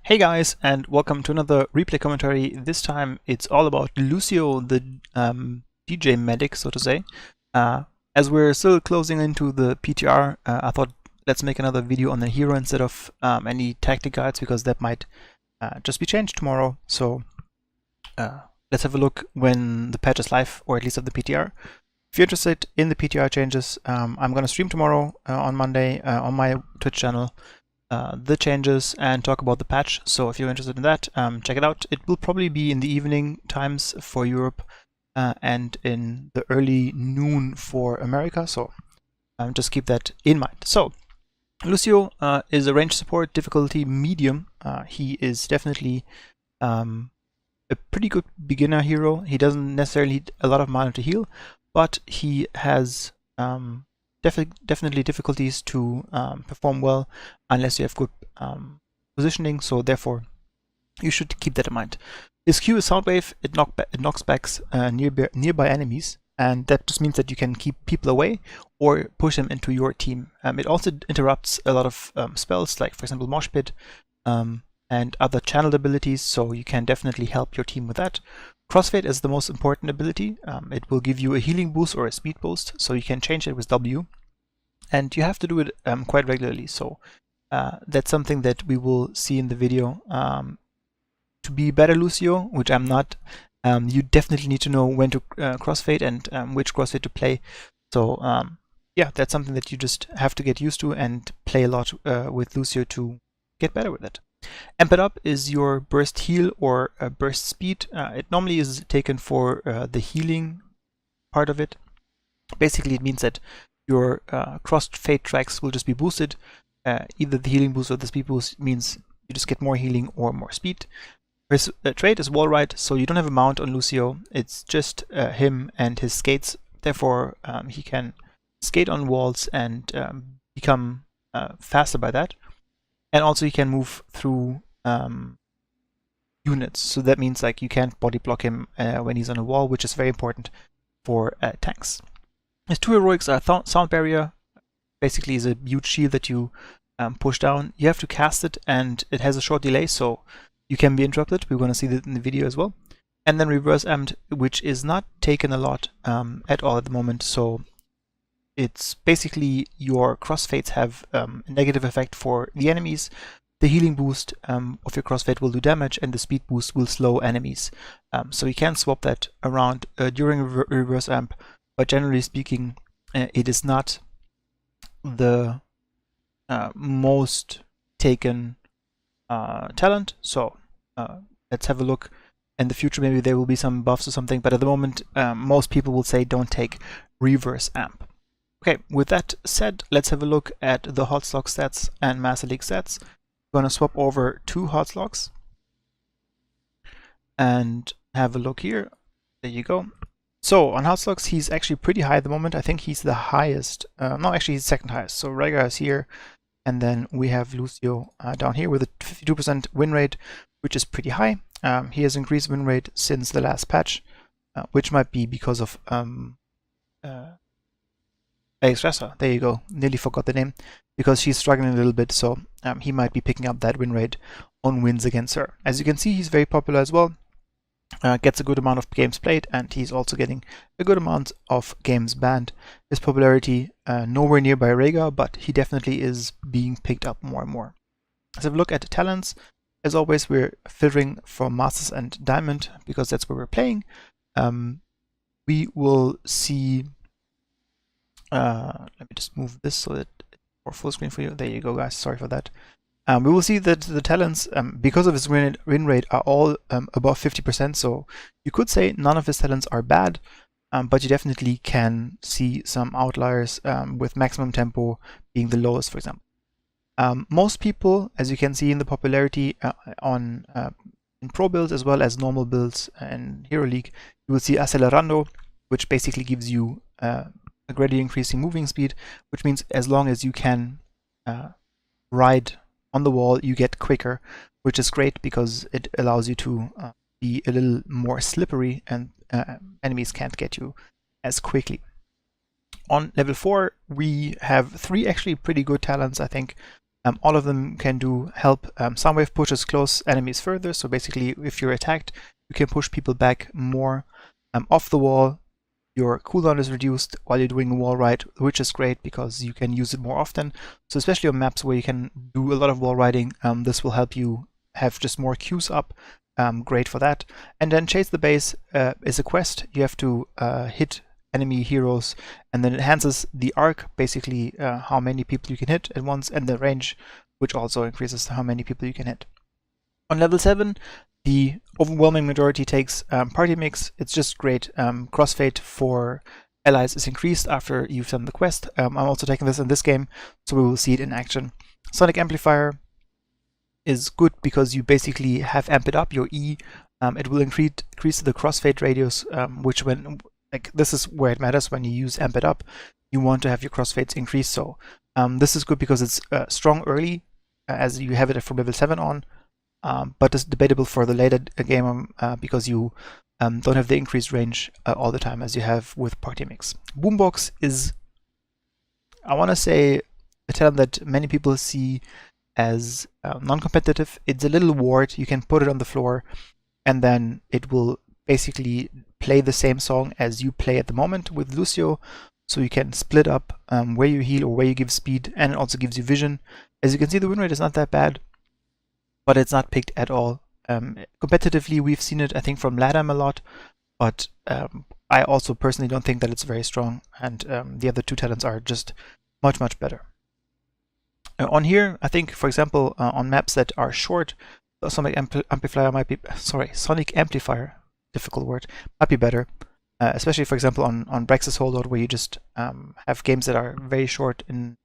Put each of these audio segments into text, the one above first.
Hey guys, and welcome to another replay commentary. This time it's all about Lucio, the DJ medic, so to say. As we're still closing into the PTR, I thought let's make another video on the hero instead of any tactic guides, because that might just be changed tomorrow. So let's have a look when the patch is live, or at least of the PTR. If you're interested in the PTR changes, I'm going to stream tomorrow on Monday on my Twitch channel. The changes and talk about the patch. So if you're interested in that, check it out. It will probably be in the evening times for Europe and in the early noon for America. So just keep that in mind. So Lucio is a range support, difficulty medium. He is definitely a pretty good beginner hero. He doesn't necessarily need a lot of mana to heal, but he has definitely difficulties to perform well unless you have good positioning, so therefore you should keep that in mind. His Q is Soundwave. It knocks back nearby enemies, and that just means that you can keep people away or push them into your team. It also interrupts a lot of spells, like for example Mosh Pit and other channeled abilities, so you can definitely help your team with that. Crossfade is the most important ability. It will give you a healing boost or a speed boost, so you can change it with W. And you have to do it quite regularly, so that's something that we will see in the video. To be better Lucio, which I'm not, you definitely need to know when to crossfade and which crossfade to play. So yeah, that's something that you just have to get used to and play a lot with Lucio to get better with it. Amped Up is your burst heal or burst speed. It normally is taken for the healing part of it. Basically, it means that your crossfade tracks will just be boosted. Either the healing boost or the speed boost means you just get more healing or more speed. His trait is wall ride, so you don't have a mount on Lucio. It's just him and his skates. Therefore, he can skate on walls and become faster by that. And also he can move through units, so that means like you can't body block him when he's on a wall, which is very important for tanks. His two heroics are Sound Barrier. Basically is a huge shield that you push down. You have to cast it, and it has a short delay, so you can be interrupted. We're going to see that in the video as well. And then Reverse Amped, which is not taken a lot at all at the moment, so it's basically your crossfades have a negative effect for the enemies. The healing boost of your crossfade will do damage, and the speed boost will slow enemies. So you can swap that around during Reverse Amp, but generally speaking, it is not the most taken talent. So let's have a look. In the future, maybe there will be some buffs or something, but at the moment, most people will say don't take Reverse Amp. Okay, with that said, let's have a look at the hot slog stats and Master League stats. I'm going to swap over to hot slogs and have a look here. There you go. So on hot slogs, he's actually pretty high at the moment. I think he's the highest. No, actually he's second highest. So Rhaegar is here, and then we have Lucio down here with a 52% win rate, which is pretty high. He has increased win rate since the last patch, which might be because of Expressa. There you go. Nearly forgot the name, because she's struggling a little bit, so he might be picking up that win rate on wins against her. As you can see, he's very popular as well. Gets a good amount of games played, and he's also getting a good amount of games banned. His popularity nowhere near by Rhaegar, but he definitely is being picked up more and more. Let's have a look at the talents. As always, we're filtering from Masters and Diamond because that's where we're playing. We will see. Let me just move this so that it's more full screen for you. There you go, guys. Sorry for that. We will see that the talents, because of his win rate, are all above 50%, so you could say none of his talents are bad, but you definitely can see some outliers, with maximum tempo being the lowest, for example. Most people, as you can see in the popularity in pro builds as well as normal builds in Hero League, you will see Acelerando, which basically gives you a gradually increasing moving speed, which means as long as you can ride on the wall, you get quicker, which is great because it allows you to be a little more slippery, and enemies can't get you as quickly. On level 4, we have 3 actually pretty good talents, I think. All of them can do help. Soundwave pushes close enemies further, so basically if you're attacked, you can push people back more off the wall. Your cooldown is reduced while you're doing a wall ride, which is great because you can use it more often. So especially on maps where you can do a lot of wall riding, this will help you have just more queues up. Great for that. And then Chase the Base is a quest. You have to hit enemy heroes, and then it enhances the arc, basically how many people you can hit at once, and the range, which also increases how many people you can hit. On level 7, the overwhelming majority takes Party Mix. It's just great. Crossfade for allies is increased after you've done the quest. I'm also taking this in this game, so we will see it in action. Sonic Amplifier is good because you basically have amped up your E. It will increase the crossfade radius, which this is where it matters when you use amp it up. You want to have your crossfades increase. So this is good because it's strong early, as you have it from level 7 on, but it's debatable for the later game because you don't have the increased range all the time as you have with Party Mix. Boombox is, I want to say, a talent that many people see as non-competitive. It's a little ward. You can put it on the floor, and then it will basically play the same song as you play at the moment with Lúcio, so you can split up where you heal or where you give speed, and it also gives you vision. As you can see, the win rate is not that bad, but it's not picked at all. Competitively, we've seen it, I think, from Ladam a lot, but I also personally don't think that it's very strong, and the other two talents are just much, much better. On here, I think, for example, on maps that are short, Sonic Amplifier might be, Sonic Amplifier, difficult word, might be better. Especially, for example, on Brex's Holdout, where you just have games that are very short in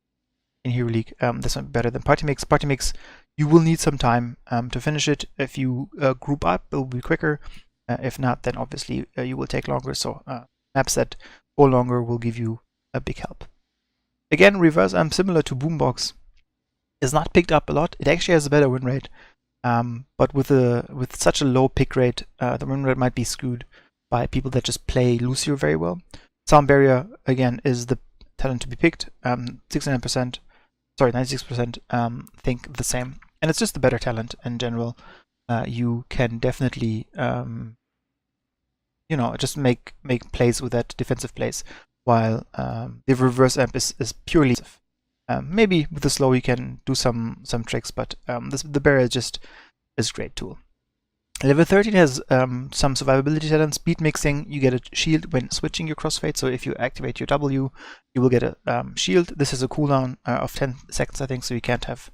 Hero League. This might be better than Party Mix. Party Mix, you will need some time to finish it. If you group up, it will be quicker. If not, then obviously you will take longer. So maps that go longer will give you a big help. Again, reverse similar to Boombox, is not picked up a lot. It actually has a better win rate, but with such a low pick rate, the win rate might be skewed by people that just play Lúcio very well. Sound Barrier, again, is the talent to be picked. 96% think the same. And it's just a better talent in general. You can definitely, just make plays with that, defensive plays, while the reverse amp is purely defensive. Maybe with the slow you can do some tricks, but the barrier just is a great tool. Level 13 has some survivability talents. Speed mixing, you get a shield when switching your crossfade, so if you activate your W, you will get a shield. This is a cooldown of 10 seconds, I think, so you can't have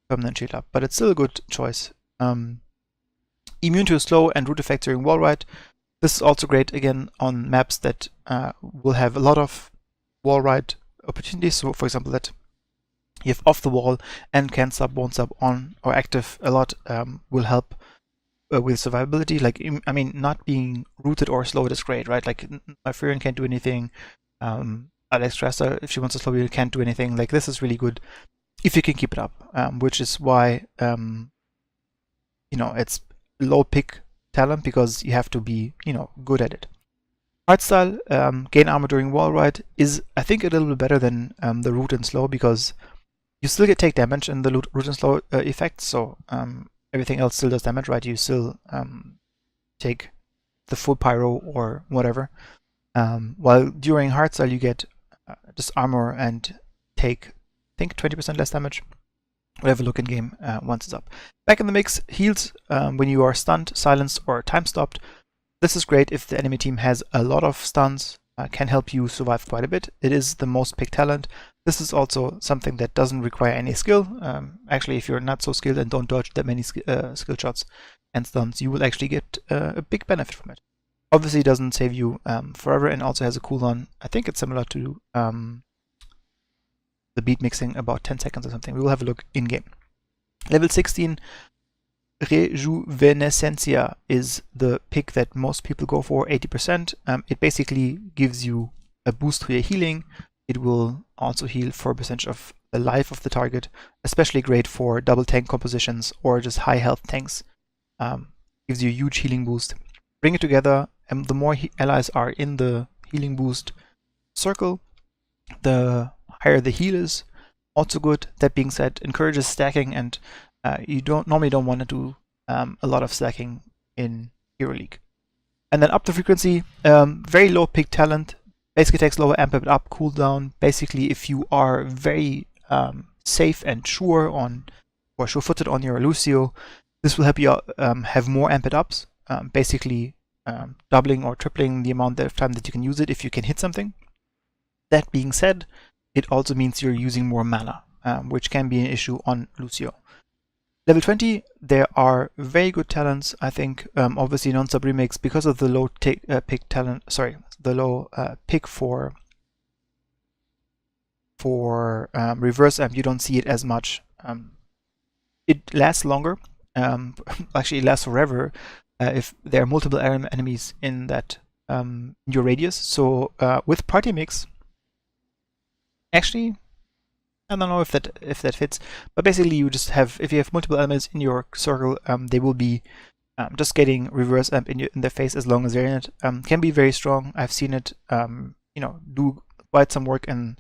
permanent shield up, but it's still a good choice. Immune to slow and root effect during wall ride. This is also great, again, on maps that will have a lot of wall ride opportunities, so for example that you have off the wall and can sub, won't sub, on or active a lot will help with survivability. Like, I mean, not being rooted or slowed is great, right? Like, my Furion can't do anything. Alex Strasser, if she wants to slow you, can't do anything. Like, this is really good if you can keep it up, which is why, it's low pick talent because you have to be, good at it. Hardstyle, gain armor during wall ride is, I think, a little bit better than the root and slow because you still take damage in the root and slow effect, so everything else still does damage, right? You still take the full pyro or whatever. While during hardstyle you get just armor and take, I think, 20% less damage. We'll have a look in game once it's up. Back in the mix, heals when you are stunned, silenced, or time stopped. This is great if the enemy team has a lot of stuns, can help you survive quite a bit. It is the most picked talent. This is also something that doesn't require any skill. Actually, if you're not so skilled and don't dodge that many skill shots and stuns, you will actually get a big benefit from it. Obviously, it doesn't save you forever and also has a cooldown. I think it's similar to the beat mixing, about 10 seconds or something. We will have a look in game. Level 16, Rejuvenescencia is the pick that most people go for, 80%. It basically gives you a boost to your healing. It will also heal for a percentage of the life of the target, especially great for double tank compositions or just high health tanks. Gives you a huge healing boost. Bring it together, and the more allies are in the healing boost circle, the higher the heal is. also good. That being said, encourages stacking, and you normally don't want to do a lot of stacking in Hero League. And then up the frequency, very low pick talent, basically takes lower amp up cooldown. Basically, if you are very safe and sure on, or sure-footed on your Lúcio, this will help you have more amp ups, basically doubling or tripling the amount of time that you can use it if you can hit something. That being said, it also means you're using more mana, which can be an issue on Lúcio. Level 20, there are very good talents, I think. Obviously, non-sub remakes, because of the low pick talent. Sorry, the low pick for reverse amp. You don't see it as much. It lasts longer. Actually, it lasts forever if there are multiple enemies in that your radius. So with party mix, actually, I don't know if that fits, but basically you just have, if you have multiple elements in your circle, they will be just getting reverse amp in their face as long as they're in it. Can be very strong. I've seen it, do quite some work in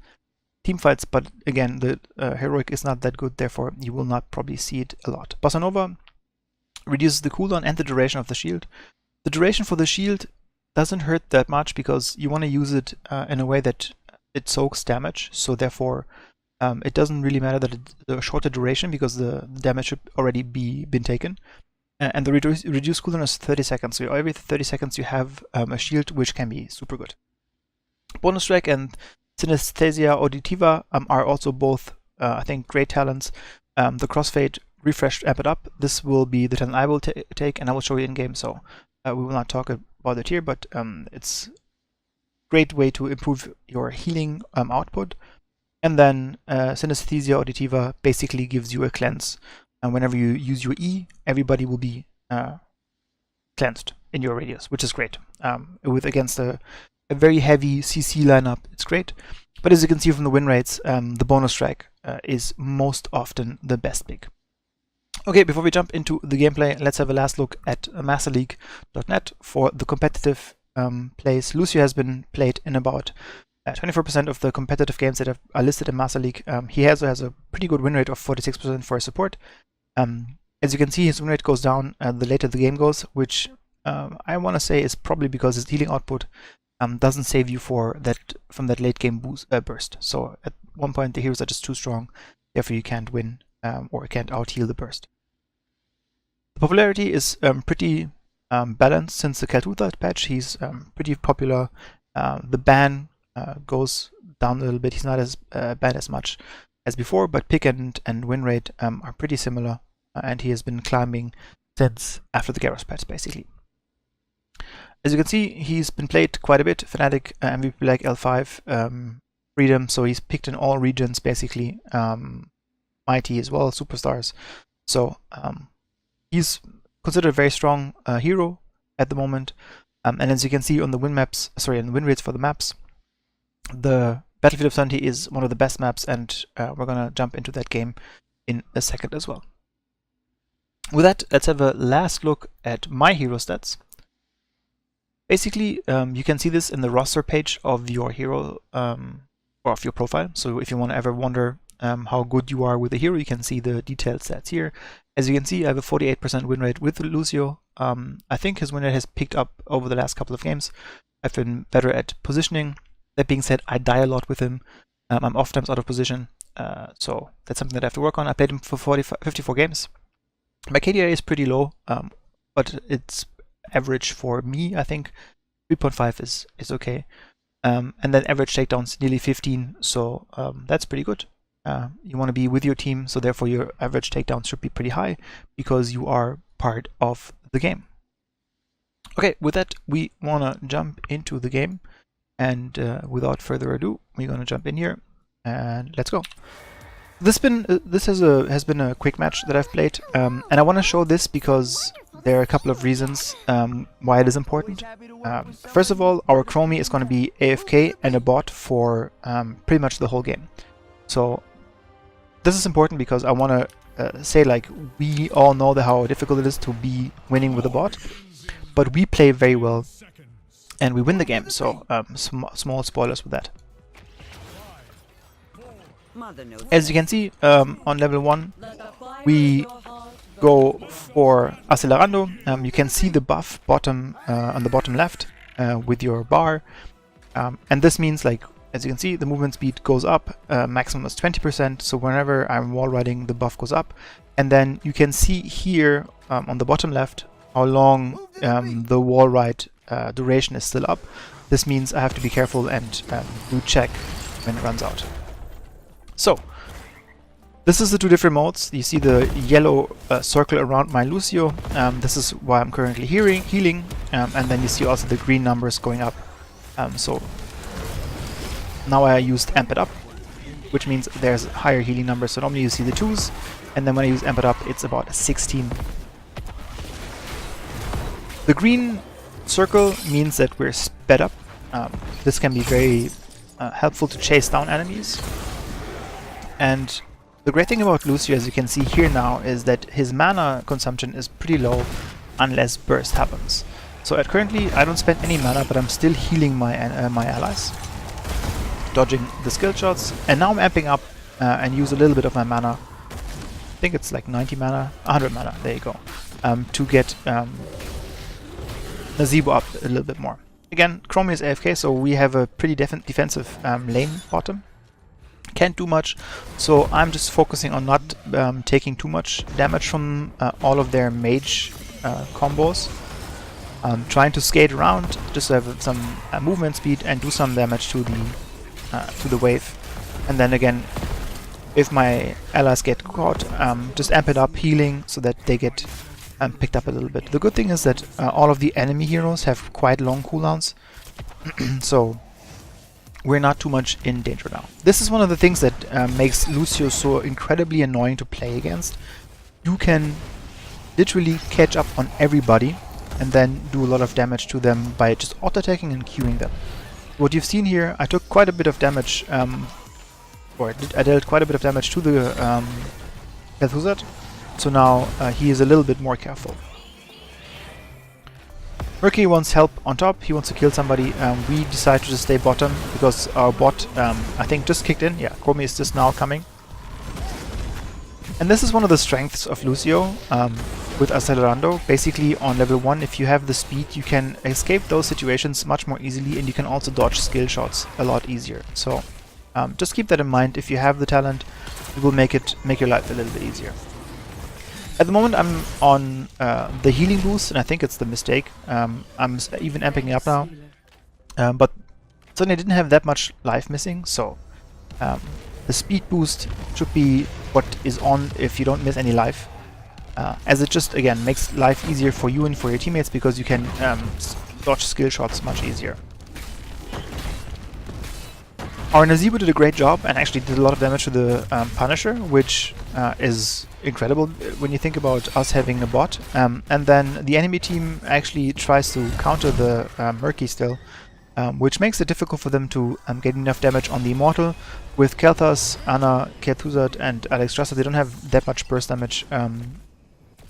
team fights, but again, the heroic is not that good, therefore you will not probably see it a lot. Bossa Nova reduces the cooldown and the duration of the shield. The duration for the shield doesn't hurt that much because you want to use it in a way that it soaks damage, so therefore it doesn't really matter that it's a shorter duration because the damage should already been taken. And the reduced cooldown is 30 seconds, so every 30 seconds you have a shield, which can be super good. Bonus Strike and Synesthesia Auditiva are also both, I think, great talents. The Crossfade refreshed amp it up. This will be the talent I will take, and I will show you in game, so we will not talk about it here, but it's a great way to improve your healing output. And then Synesthesia Auditiva basically gives you a cleanse. And whenever you use your E, everybody will be cleansed in your radius, which is great. Against a very heavy CC lineup, it's great. But as you can see from the win rates, the bonus strike is most often the best pick. Okay, before we jump into the gameplay, let's have a last look at masterleague.net for the competitive plays. Lúcio has been played in about 24% of the competitive games that are listed in Master League. He also has a pretty good win rate of 46% for his support. As you can see, his win rate goes down the later the game goes, which I want to say is probably because his healing output doesn't save you from that late game burst. So at one point the heroes are just too strong, therefore you can't win or can't out heal the burst. The popularity is pretty balanced since the Kaltutha patch. He's pretty popular. The ban goes down a little bit. He's not as bad as much as before, but pick and win rate are pretty similar, and he has been climbing since after the Garros patch, basically. As you can see, he's been played quite a bit. Fnatic, MVP like L5, Freedom, so he's picked in all regions, basically. Mighty as well, Superstars. So he's considered a very strong hero at the moment. And as you can see on the win rates for the maps, the Battlefield of Santi is one of the best maps, and we're gonna jump into that game in a second as well. With that, let's have a last look at my hero stats. Basically, you can see this in the roster page of your hero or of your profile. So if you want to ever wonder how good you are with a hero, you can see the detailed stats here. As you can see, I have a 48% win rate with Lúcio. I think his win rate has picked up over the last couple of games. I've been better at positioning. That being said, I die a lot with him. I'm oftentimes out of position, so that's something that I have to work on. I played him for 54 games. My KDA is pretty low, but it's average for me, I think. 3.5 is okay. And then average takedowns nearly 15, so that's pretty good. You want to be with your team, so therefore your average takedowns should be pretty high because you are part of the game. Okay, with that, we want to jump into the game. And without further ado, we're going to jump in here and let's go. This has been a quick match that I've played, and I want to show this because there are a couple of reasons why it is important. First of all, our Chromie is going to be AFK and a bot for pretty much the whole game. So this is important because I want to say, like, we all know how difficult it is to be winning with a bot, but we play very well and we win the game. So small spoilers with that. As you can see, on level 1, we go for Acelerando. You can see the buff bottom on the bottom left with your bar. And this means, like, as you can see, the movement speed goes up, maximum is 20%, so whenever I'm wall riding, the buff goes up. And then you can see here on the bottom left how long the wall ride duration is still up. This means I have to be careful and do check when it runs out. So, this is the two different modes. You see the yellow circle around my Lucio. This is why I'm currently healing. And then you see also the green numbers going up. So now I used Amp It Up, which means there's higher healing numbers. So normally you see the 2s, and then when I use Amp It Up, it's about 16. The green circle means that we're sped up. This can be very helpful to chase down enemies. And the great thing about Lucio, as you can see here now, is that his mana consumption is pretty low unless burst happens. So currently I don't spend any mana, but I'm still healing my allies, dodging the skill shots, and now I'm amping up and use a little bit of my mana. I think it's like 90 mana, 100 mana, there you go, to get Nazeebo up a little bit more. Again, Chromie is AFK, so we have a pretty defensive lane bottom. Can't do much, so I'm just focusing on not taking too much damage from all of their mage combos. Trying to skate around just to have some movement speed and do some damage to the wave. And then again, if my allies get caught, just amp it up, healing, so that they get picked up a little bit. The good thing is that all of the enemy heroes have quite long cooldowns, so we're not too much in danger now. This is one of the things that makes Lucio so incredibly annoying to play against. You can literally catch up on everybody and then do a lot of damage to them by just auto-attacking and queuing them. What you've seen here, I took quite a bit of damage, I dealt quite a bit of damage to the Kel'Thuzad, so now he is a little bit more careful. Murky wants help on top, he wants to kill somebody. We decide to just stay bottom because our bot, I think, just kicked in. Yeah, Chromie is just now coming. And this is one of the strengths of Lucio with Acelerando. Basically, on level 1, if you have the speed, you can escape those situations much more easily, and you can also dodge skill shots a lot easier. So just keep that in mind. If you have the talent, it will make your life a little bit easier. At the moment, I'm on the healing boost, and I think it's the mistake. I'm even amping it up now, but suddenly I didn't have that much life missing, so the speed boost should be what is on if you don't miss any life, as it just, again, makes life easier for you and for your teammates because you can dodge skill shots much easier. Our Nazeebo did a great job and actually did a lot of damage to the Punisher, which is incredible when you think about us having a bot. And then the enemy team actually tries to counter the Murky still, which makes it difficult for them to get enough damage on the Immortal. With Kel'Thas, Ana, Kel'Thuzad, and Alexstrasza, they don't have that much burst damage.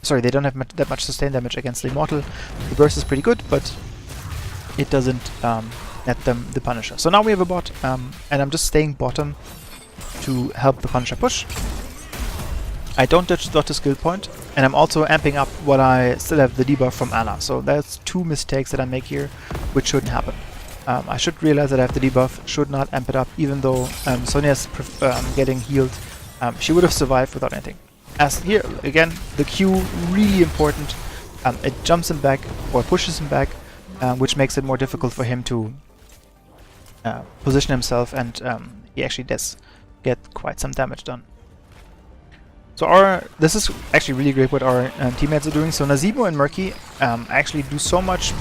Sorry, they don't have that much sustained damage against the Immortal. The burst is pretty good, but it doesn't net them the Punisher. So now we have a bot, and I'm just staying bottom to help the Punisher push. I don't dodge the skill point, and I'm also amping up while I still have the debuff from Ana. So that's two mistakes that I make here, which shouldn't happen. I should realize that I have the debuff, should not amp it up, even though Sonya's getting healed. She would have survived without anything. As here, again, the Q, really important. It jumps him back, or pushes him back, which makes it more difficult for him to position himself, and he actually does get quite some damage done. So this is actually really great what our teammates are doing. So Nazeebo and Murky actually do so much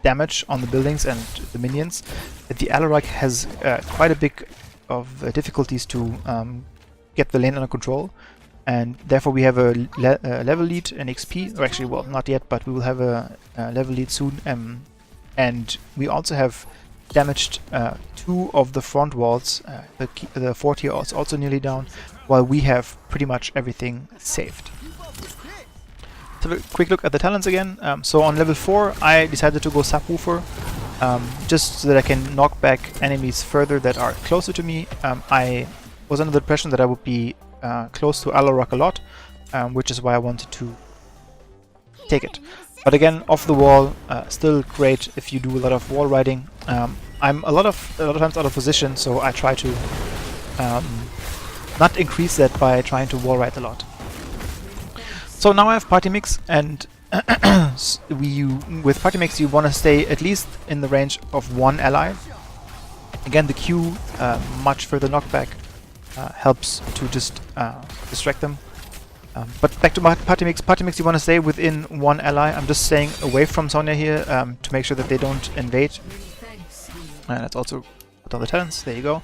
damage on the buildings and the minions that the Alarak has quite a bit of difficulties to get the lane under control, and therefore we have a level lead in XP, or actually, well, not yet, but we will have a level lead soon, and we also have damaged 2 of the front walls. The fort here is also nearly down, while we have pretty much everything saved. So a quick look at the talents again. So on level 4 I decided to go Subwoofer, just so that I can knock back enemies further that are closer to me. I was under the impression that I would be close to Alorok a lot, which is why I wanted to take it. But again, off the wall, still great if you do a lot of wall riding. I'm a lot of times out of position, so I try to not increase that by trying to wall ride a lot. So now I have party mix, and with party mix you want to stay at least in the range of one ally. Again, the Q, much further knockback, helps to just distract them. But back to my party mix. Party mix, you want to stay within one ally. I'm just staying away from Sonya here to make sure that they don't invade. And let's also put on the talents. There you go.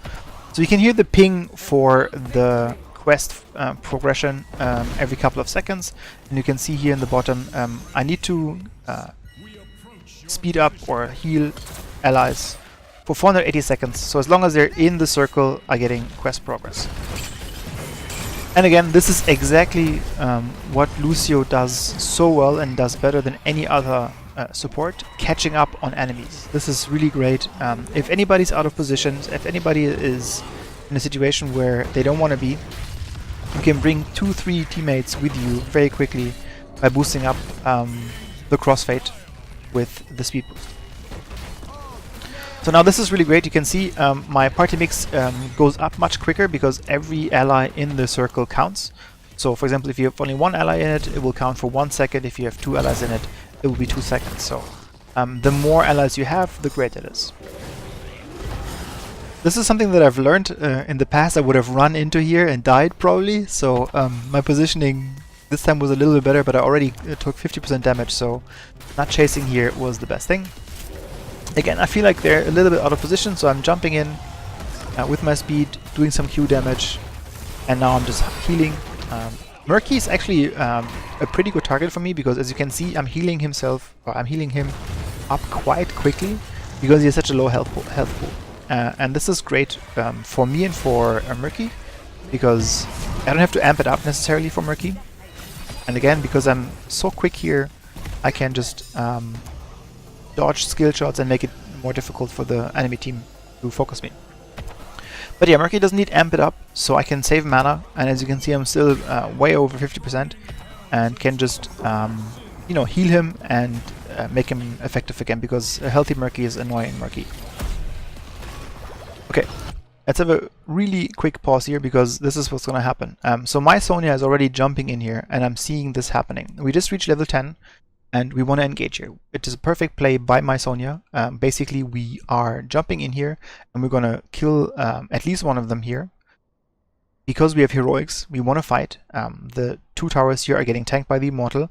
So you can hear the ping for the quest progression every couple of seconds. And you can see here in the bottom, I need to speed up or heal allies for 480 seconds. So as long as they're in the circle, I'm getting quest progress. And again, this is exactly what Lúcio does so well and does better than any other support, catching up on enemies. This is really great. If anybody's out of positions, if anybody is in a situation where they don't want to be, you can bring 2-3 teammates with you very quickly by boosting up the crossfade with the speed boost. So now this is really great. You can see my party mix goes up much quicker because every ally in the circle counts. So for example, if you have only one ally in it, it will count for 1 second. If you have 2 allies in it, it will be 2 seconds. So the more allies you have, the greater it is. This is something that I've learned in the past. I would have run into here and died probably. So my positioning this time was a little bit better, but I already took 50% damage. So not chasing here was the best thing. Again, I feel like they're a little bit out of position, so I'm jumping in with my speed, doing some Q damage, and now I'm just healing. Murky is actually a pretty good target for me because, as you can see, I'm healing him up quite quickly because he has such a low health pool. And this is great for me and for Murky because I don't have to amp it up necessarily for Murky. And again, because I'm so quick here, I can just dodge skill shots and make it more difficult for the enemy team to focus me. But yeah, Murky doesn't need amp it up, so I can save mana, and as you can see I'm still way over 50% and can just you know, heal him and make him effective again, because a healthy Murky is annoying Murky. Okay, let's have a really quick pause here because this is what's gonna happen. So my Sonya is already jumping in here and I'm seeing this happening. We just reached level 10. And we want to engage here. It is a perfect play by my Sonya. Basically, we are jumping in here and we're going to kill at least one of them here. Because we have heroics, we want to fight. The 2 towers here are getting tanked by the Immortal.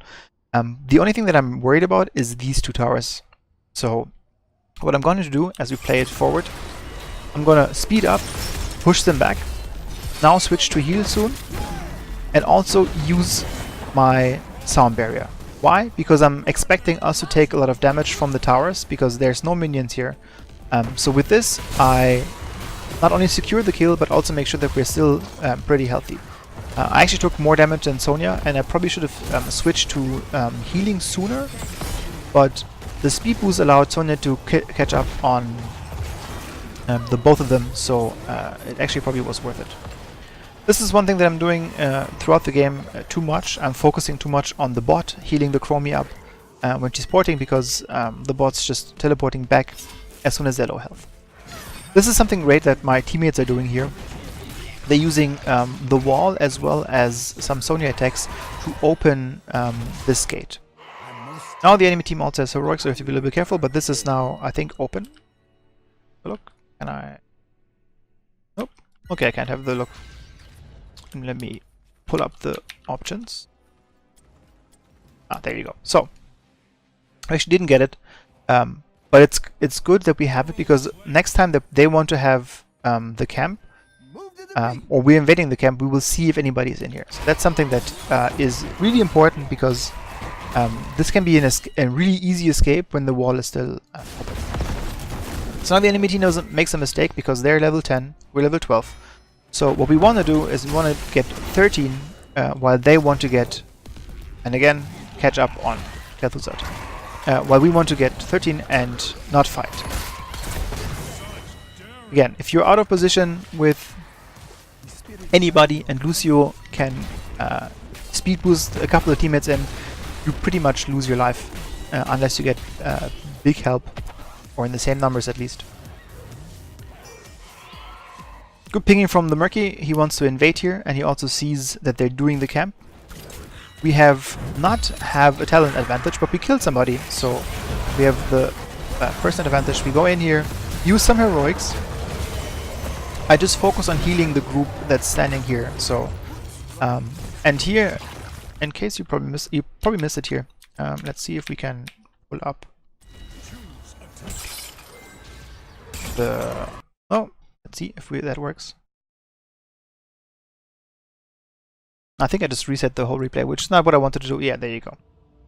The only thing that I'm worried about is these 2 towers. So what I'm going to do as we play it forward, I'm going to speed up, push them back, now switch to heal soon, and also use my sound barrier. Why? Because I'm expecting us to take a lot of damage from the towers because there's no minions here. So with this, I not only secure the kill, but also make sure that we're still pretty healthy. I actually took more damage than Sonya, and I probably should have switched to healing sooner, but the speed boost allowed Sonya to catch up on the both of them, so it actually probably was worth it. This is one thing that I'm doing throughout the game too much. I'm focusing too much on the bot, healing the Chromie up when she's porting, because the bot's just teleporting back as soon as they're low health. This is something great that my teammates are doing here. They're using the wall as well as some Sonya attacks to open this gate. Now the enemy team also has heroics, so you have to be a little bit careful, but this is now, I think, open. Look, can I? Nope. Okay, I can't have the look. Let me pull up the options. Ah, there you go. So I actually didn't get it, but it's good that we have it, because next time that they want to have the camp, or we're invading the camp, we will see if anybody is in here. So that's something that is really important, because this can be a really easy escape when the wall is still open. So now the enemy team doesn't make a mistake, because they're level 10, we're level 12. So what we want to do is we want to get 13 while they want to get, and again, catch up on Kel'Thuzad. While we want to get 13 and not fight. Again, if you're out of position with anybody, and Lucio can speed boost a couple of teammates in, you pretty much lose your life unless you get big help, or in the same numbers at least. Good pinging from the Murky. He wants to invade here, and he also sees that they're doing the camp. We have a talent advantage, but we killed somebody, so we have the person advantage. We go in here, use some heroics. I just focus on healing the group that's standing here. So, and here, in case you probably missed it here. Let's see if we can pull up the. Oh, let's see if that works. I think I just reset the whole replay, which is not what I wanted to do. Yeah, there you go.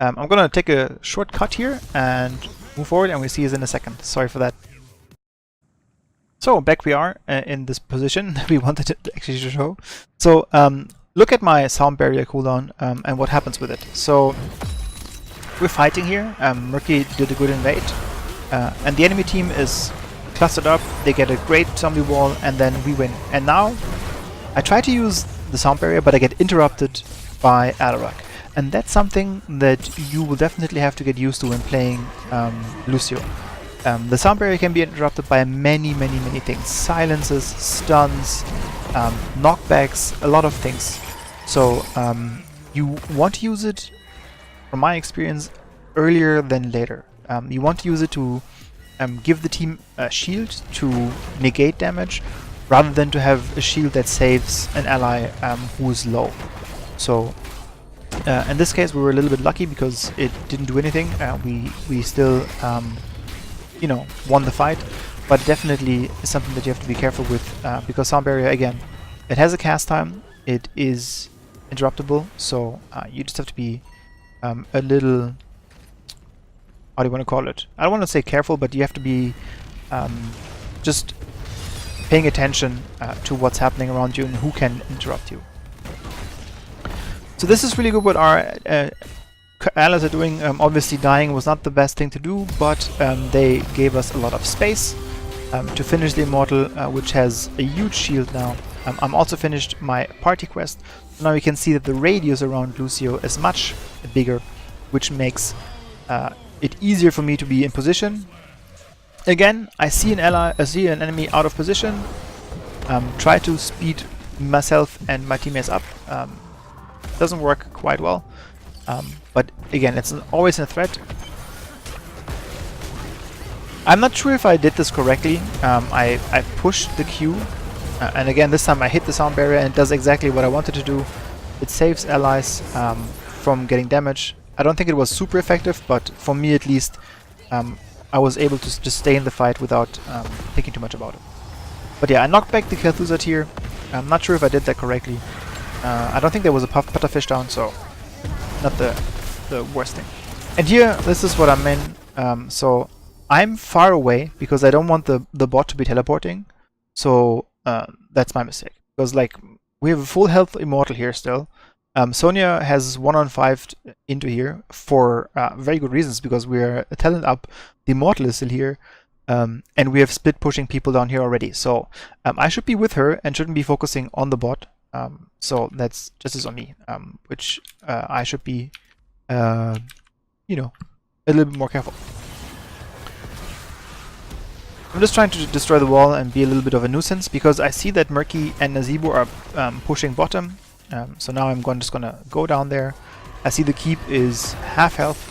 I'm gonna take a short cut here and move forward, and we'll see you in a second. Sorry for that. So back we are in this position that we wanted to actually show. So look at my sound barrier cooldown and what happens with it. So we're fighting here. Murky did a good invade, and the enemy team is clustered up. They get a great zombie wall, and then we win. And now I try to use the sound barrier, but I get interrupted by Alarak. And that's something that you will definitely have to get used to when playing Lúcio. The sound barrier can be interrupted by many things. Silences, stuns, knockbacks, a lot of things. So you want to use it, from my experience, earlier than later. You want to use it to give the team a shield to negate damage, rather than to have a shield that saves an ally who is low. So in this case we were a little bit lucky because it didn't do anything. We still you know, won the fight, but definitely is something that you have to be careful with, because sound barrier, again, it has a cast time, it is interruptible, so you just have to be a little, how do you want to call it? I don't want to say careful, but you have to be just paying attention to what's happening around you and who can interrupt you. So this is really good what our allies are doing. Obviously dying was not the best thing to do, but they gave us a lot of space to finish the Immortal, which has a huge shield now. I'm also finished my party quest. Now you can see that the radius around Lúcio is much bigger, which makes it easier for me to be in position. Again, I see an enemy out of position, try to speed myself and my teammates up. Doesn't work quite well, but again, it's always a threat. I'm not sure if I did this correctly. I pushed the Q, and again this time I hit the sound barrier and it does exactly what I wanted to do. It saves allies from getting damage. I don't think it was super effective, but for me at least, I was able to just stay in the fight without thinking too much about it. But yeah, I knocked back the Kel'Thuzad here. I'm not sure if I did that correctly. I don't think there was a pufferfish down, so not the worst thing. And here, this is what I meant. So I'm far away because I don't want the bot to be teleporting. So that's my mistake. Because like we have a full health Immortal here still. Sonya has 1-on-5 into here for very good reasons, because we're a talent up, the Immortal is still here, and we have split pushing people down here already. So I should be with her and shouldn't be focusing on the bot. So that's just on me, which I should be, you know, a little bit more careful. I'm just trying to destroy the wall and be a little bit of a nuisance, because I see that Murky and Nazeebo are pushing bottom. So now I'm just gonna go down there. I see the keep is half health.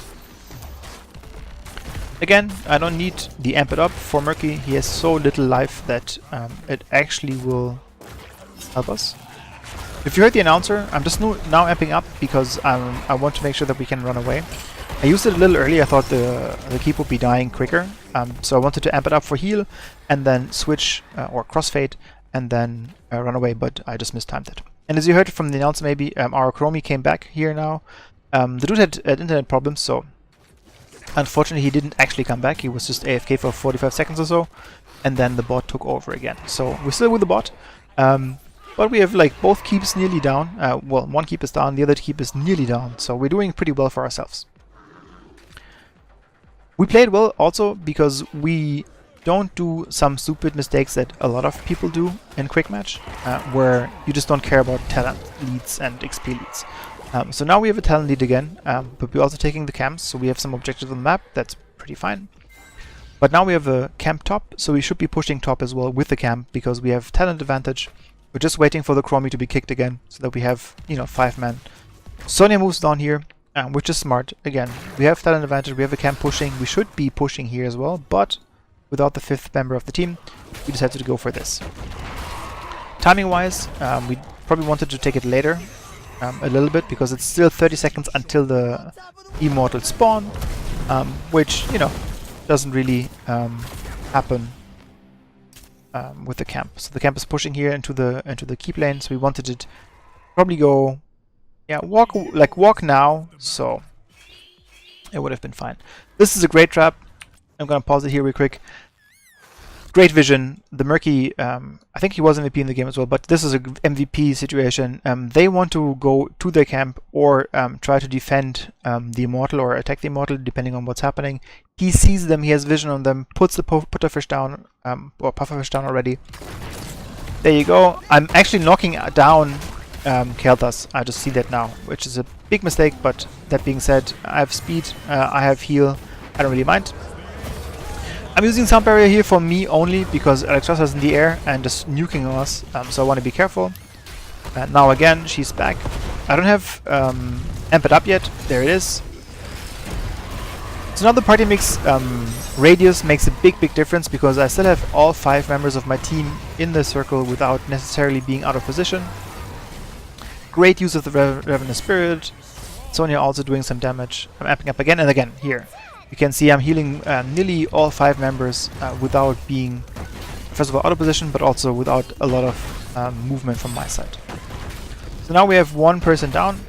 Again, I don't need the amp it up for Murky. He has so little life that it actually will help us. If you heard the announcer, I'm just now amping up because I want to make sure that we can run away. I used it a little early. I thought the keep would be dying quicker, so I wanted to amp it up for heal and then switch or crossfade and then run away, but I just mistimed it. And as you heard from the announcer, maybe our Chromie came back here now. The dude had internet problems, so unfortunately he didn't actually come back. He was just AFK for 45 seconds or so, and then the bot took over again. So we're still with the bot, but we have like both keeps nearly down. Well, one keep is down, the other keep is nearly down, so we're doing pretty well for ourselves. We played well also because we don't do some stupid mistakes that a lot of people do in quick match, where you just don't care about talent leads and XP leads. So now we have a talent lead again, but we're also taking the camps, so we have some objectives on the map. That's pretty fine. But now we have a camp top, so we should be pushing top as well with the camp because we have talent advantage. We're just waiting for the Chromie to be kicked again so that we have, 5 men. Sonya moves down here, which is smart. Again, we have talent advantage, we have a camp pushing. We should be pushing here as well, but without the 5th member of the team, we decided to go for this. Timing-wise, we probably wanted to take it later a little bit because it's still 30 seconds until the immortal spawn, which, doesn't really happen with the camp. So the camp is pushing here into the keep lane, so we wanted it probably go, walk now, so it would have been fine. This is a great trap. I'm gonna pause it here real quick. Great vision. The Murky, I think he was MVP in the game as well, but this is a MVP situation. They want to go to their camp or try to defend the Immortal or attack the Immortal, depending on what's happening. He sees them, he has vision on them, puts the pufferfish down, or pufferfish down already. There you go. I'm actually knocking down Kel'Thas. I just see that now, which is a big mistake, but that being said, I have speed, I have heal, I don't really mind. I'm using sound barrier here for me only because Alexstrasza is in the air and just nuking us, so I want to be careful. Now again, she's back. I don't have Amped up yet. There it is. So now the party mix radius makes a big difference because I still have all 5 members of my team in the circle without necessarily being out of position. Great use of the Ravenous Spirit. Sonya also doing some damage. I'm amping up again and again here. You can see I'm healing nearly all 5 members without being, first of all, out of position, but also without a lot of movement from my side. So now we have 1 person down.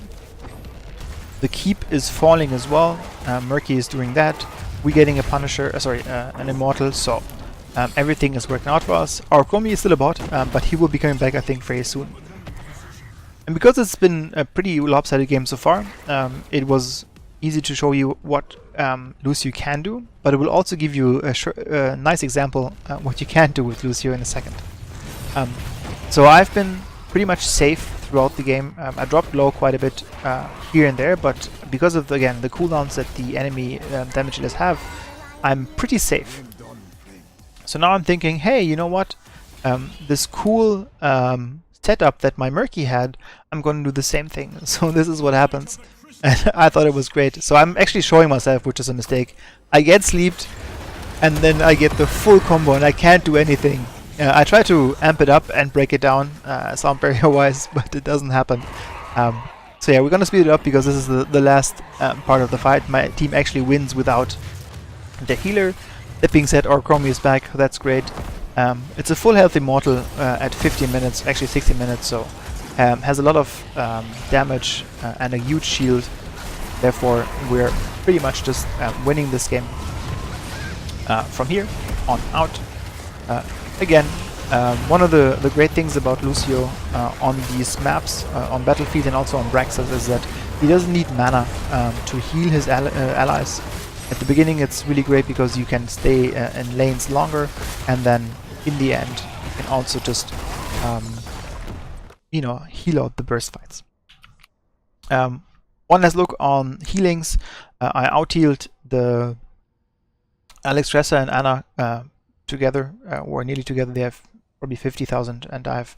The keep is falling as well. Murky is doing that. We're getting a Punisher, an Immortal, so everything is working out for us. Our Chromie is still a bot, but he will be coming back, I think, very soon. And because it's been a pretty lopsided game so far, it was easy to show you what Lúcio can do, but it will also give you a nice example what you can do with Lúcio in a second. So I've been pretty much safe throughout the game. I dropped low quite a bit here and there, but because of, again, the cooldowns that the enemy damage dealers have, I'm pretty safe. So now I'm thinking, hey, you know what? This cool setup that my Murky had, I'm going to do the same thing. So this is what happens. And I thought it was great. So I'm actually showing myself, which is a mistake. I get sleeped, and then I get the full combo, and I can't do anything. I try to amp it up and break it down, sound barrier-wise, but it doesn't happen. So yeah, we're gonna speed it up because this is the last part of the fight. My team actually wins without the healer. That being said, our Chromie is back. That's great. It's a full health Immortal at 15 minutes, actually 16 minutes, so has a lot of damage and a huge shield. Therefore, we're pretty much just winning this game from here on out. Again, one of the great things about Lúcio on these maps, on Battlefield and also on Braxas, is that he doesn't need mana to heal his allies. At the beginning it's really great because you can stay in lanes longer, and then in the end you can also just heal out the burst fights. One last look on healings. I out-healed the Alexstrasza and Anna together, or nearly together. They have probably 50,000 and I have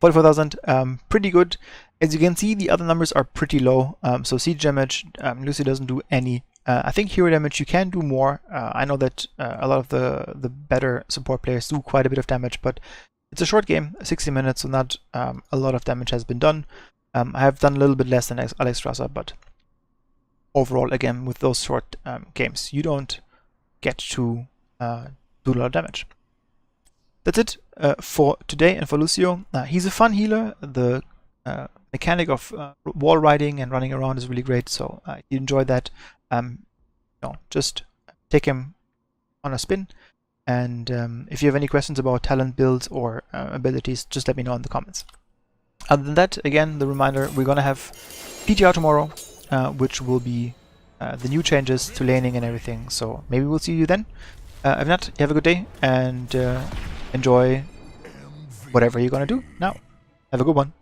44,000. Pretty good. As you can see, the other numbers are pretty low. So siege damage, Lúcio doesn't do any. I think hero damage you can do more. I know that a lot of the better support players do quite a bit of damage, but it's a short game, 60 minutes, so not a lot of damage has been done. I have done a little bit less than Alexstrasza, but overall, again, with those short games, you don't get to do a lot of damage. That's it for today and for Lúcio. He's a fun healer. The mechanic of wall riding and running around is really great, so you enjoy that. Just take him on a spin. And if you have any questions about talent builds or abilities, just let me know in the comments. Other than that, again, the reminder, we're going to have PTR tomorrow, which will be the new changes to laning and everything. So maybe we'll see you then. If not, have a good day and enjoy whatever you're gonna do now. Have a good one.